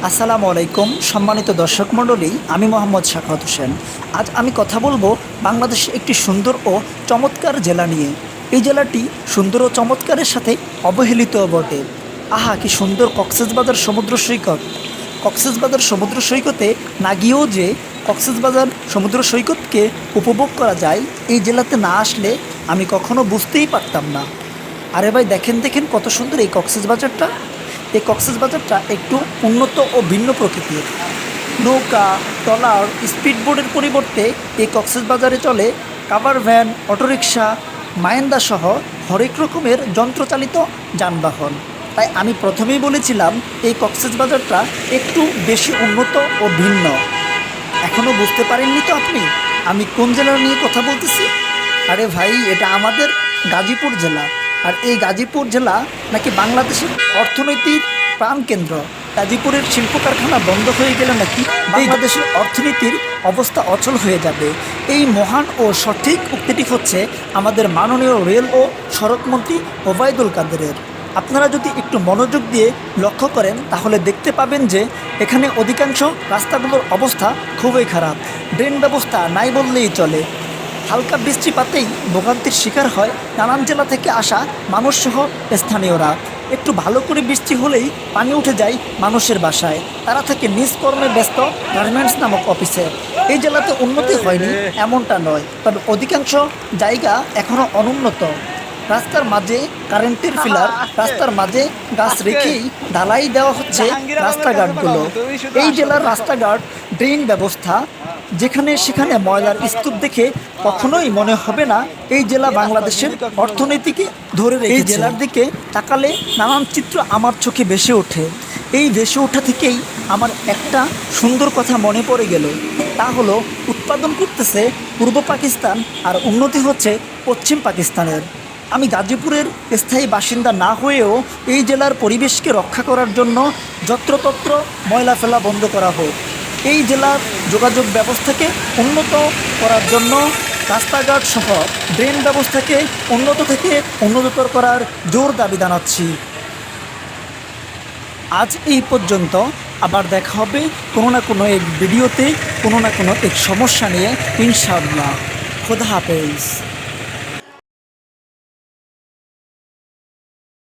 আসসালামু আলাইকুম সম্মানিত দর্শক মণ্ডলী, আমি মোহাম্মদ শাখাওয়াত হোসেন। আজ আমি কথা বলবো বাংলাদেশের একটি সুন্দর ও চমৎকার জেলা নিয়ে। এই জেলাটি সুন্দর ও চমৎকারের সাথে অবহেলিতও বটে। আহা, কি সুন্দর কক্সবাজার সমুদ্র সৈকত! কক্সবাজার সমুদ্র সৈকতে না গিয়েও যে কক্সবাজার সমুদ্র সৈকতকে উপভোগ করা যায়, এই জেলাতে না আসলে আমি কখনো বুঝতেই পারতাম না। আরে ভাই, দেখেন দেখেন কত সুন্দর এই কক্সবাজারটা। এই কক্সবাজারটা একটু উন্নত ও ভিন্ন প্রকৃতির। নৌকা, ট্রলার, স্পিডবোটের পরিবর্তে এই কক্সবাজারে চলে কাভার ভ্যান, অটোরিকশা, মাহেন্দ্রা সহ হরেক রকমের যন্ত্রচালিত যানবাহন। তাই আমি প্রথমেই বলেছিলাম এই কক্সবাজারটা একটু বেশি উন্নত ও ভিন্ন। এখনও বুঝতে পারেননি তো আপনি আমি কোন জেলা নিয়ে কথা বলতেছি? আরে ভাই, এটা আমাদের গাজীপুর জেলা। আর এই গাজীপুর জেলা নাকি বাংলাদেশের অর্থনৈতিক প্রাণকেন্দ্র। গাজীপুরের শিল্প কারখানা বন্ধ হয়ে গেলে নাকি বাংলাদেশের অর্থনীতির অবস্থা অচল হয়ে যাবে। এই মহান ও সঠিক উক্তিটি হচ্ছে আমাদের মাননীয় রেল ও সড়কমন্ত্রী ওবায়দুল কাদেরের। আপনারা যদি একটু মনোযোগ দিয়ে লক্ষ্য করেন তাহলে দেখতে পাবেন যে এখানে অধিকাংশ রাস্তাগুলোর অবস্থা খুবই খারাপ। ড্রেন ব্যবস্থা নাই বললেই চলে। হালকা বৃষ্টিপাতেই ভোগান্তির শিকার হয় নানান জেলা থেকে আসা মানুষসহ স্থানীয়রা। একটু ভালো করে বৃষ্টি হলেই পানি উঠে যায় মানুষের বাসায়। তারা থাকে নিজ কর্মে ব্যস্ত গার্মেন্টস নামক অফিসে। এই জেলাতে উন্নতি হয়নি এমনটা নয়, তবে অধিকাংশ জায়গা এখনও অনুন্নত। রাস্তার মাঝে কারেন্টের পিলার, রাস্তার মাঝে গাছ রেখেই ঢালাই দেওয়া হচ্ছে রাস্তাঘাটগুলো। এই জেলার রাস্তাঘাট, ড্রেন ব্যবস্থা, যেখানে সেখানে ময়লার স্তূপ দেখে কখনোই মনে হবে না এই জেলা বাংলাদেশের অর্থনীতিকে ধরে রেখেছে। এই জেলার দিকে তাকালে নানান চিত্র আমার চোখে ভেসে ওঠে। এই ভেসে ওঠা থেকেই আমার একটা সুন্দর কথা মনে পড়ে গেল। তা হলো, উৎপাদন করতেছে পূর্ব পাকিস্তান আর উন্নতি হচ্ছে পশ্চিম পাকিস্তানের। আমি গাজীপুরের স্থায়ী বাসিন্দা না হয়েও এই জেলার পরিবেশকে রক্ষা করার জন্য যত্রতত্র ময়লা ফেলা বন্ধ করা হোক। এই জেলার যোগাযোগ ব্যবস্থাকে উন্নত করার জন্য রাস্তাঘাট সহ ড্রেন ব্যবস্থাকে উন্নত থেকে উন্নততর করার জোর দাবি জানাচ্ছি। আজ এই পর্যন্ত। আবার দেখা হবে কোনো না কোনো এক ভিডিওতে, কোনো না কোনো এক সমস্যা নিয়ে, ইনশাআল্লাহ। খোদা হাফেজ।